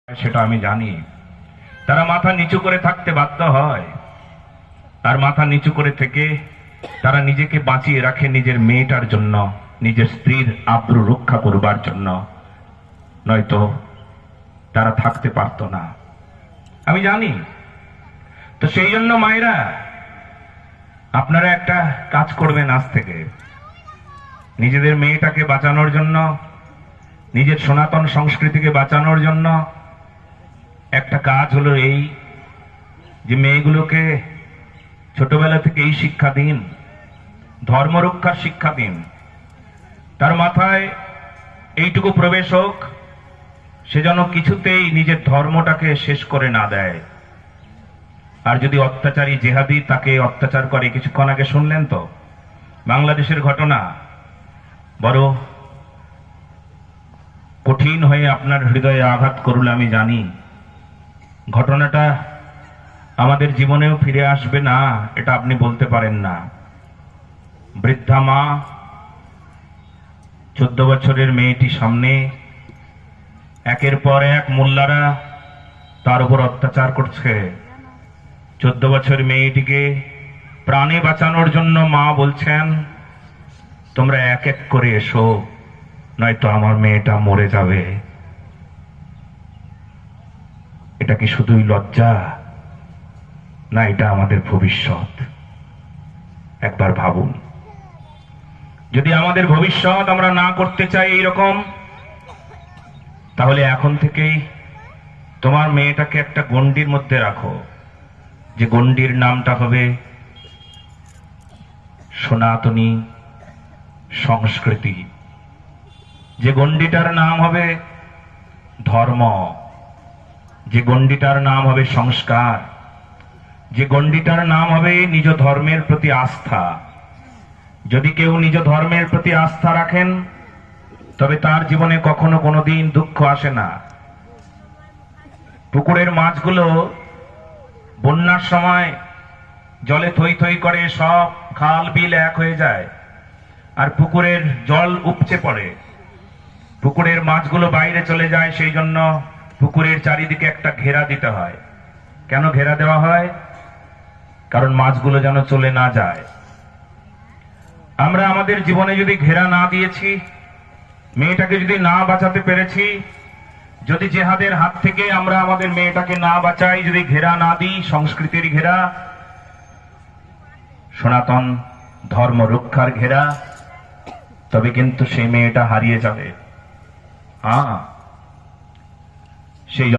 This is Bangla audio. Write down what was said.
সেটা আমি জানি। তারা মাথা নিচু করে থাকতে বাধ্য হয়, আর মাথা নিচু করে থেকে তারা নিজেকে বাঁচিয়ে রাখে নিজের মেয়েটার জন্য, নিজের স্ত্রীর আব্রু রক্ষা করবার জন্য, নয়তো তারা থাকতে পারতো না। আমি জানি। তো সেই জন্য মায়েরা, আপনারা একটা কাজ করবেন আজ থেকে, নিজেদের মেয়েটাকে বাঁচানোর জন্য, নিজের সনাতন সংস্কৃতিকে বাঁচানোর জন্য একটা কাজ হলো এই যে মেয়েগুলোকে ছোটবেলা থেকে এই শিক্ষা দিন, ধর্ম রক্ষার শিক্ষা দিন। তার মাথায় এইটুকু প্রবেশ হোক, সে যেন কিছুতেই নিজের ধর্মটাকে শেষ করে না দেয়। আর যদি অত্যাচারী জেহাদি তাকে অত্যাচার করে, কিছুক্ষণ আগে শুনলেন তো বাংলাদেশের ঘটনা, বড় কঠিন হয়ে আপনার হৃদয়ে আঘাত করলে আমি জানি। ঘটনাটা আমাদের জীবনেও ফিরে আসবে না, এটা আপনি বলতে পারেন না। বৃদ্ধা মা, 14 বছরের মেয়েটি সামনে, একের পর এক মোল্লারা তার উপর অত্যাচার করছে। 14 বছর মেয়েটিকে প্রাণে বাঁচানোর জন্য মা বলছেন, তোমরা এক এক করে এসো, নয়তো আমার মেয়েটা মরে যাবে। এটা কি শুধুই লজ্জা, না এটা আমাদের ভবিষ্যৎ? একবার ভাবুন। যদি আমাদের ভবিষ্যৎ আমরা না করতে চাই এইরকম, তাহলে এখন থেকেই তোমার মেয়েটাকে একটা গণ্ডির মধ্যে রাখো, যে গণ্ডির নামটা হবে সনাতনী সংস্কৃতি, যে গণ্ডিটার নাম হবে ধর্ম, যে গণ্ডিটার নাম হবে সংস্কার, যে গণ্ডিটার নাম হবে নিজ ধর্মের প্রতি আস্থা। যদি কেউ নিজ ধর্মের প্রতি আস্থা রাখেন, তবে তার জীবনে কখনো কোনোদিন দুঃখ আসে না। পুকুরের মাছগুলো বন্যার সময় জলে থই থই করে, সব খাল বিল এক হয়ে যায়, আর পুকুরের জল উপচে পড়ে, পুকুরের মাছগুলো বাইরে চলে যায়। সেই জন্য পুকুরের চারিদিকে একটা ঘেরা দিতে হয়। কেন ঘেরা দেওয়া হয়? কারণ মাছগুলো যেন চলে না যায়। আমরা আমাদের জীবনে যদি ঘেরা না দিয়েছি, মেয়েটাকে যদি না বাঁচাতে পেরেছি, যদি জেহাদের হাত থেকে আমরা আমাদের মেয়েটাকে না বাঁচাই, যদি ঘেরা না দিই, সংস্কৃতির ঘেরা, সনাতন ধর্ম রক্ষার ঘেরা, তবে কিন্তু সেই মেয়েটা হারিয়ে যাবে। সেই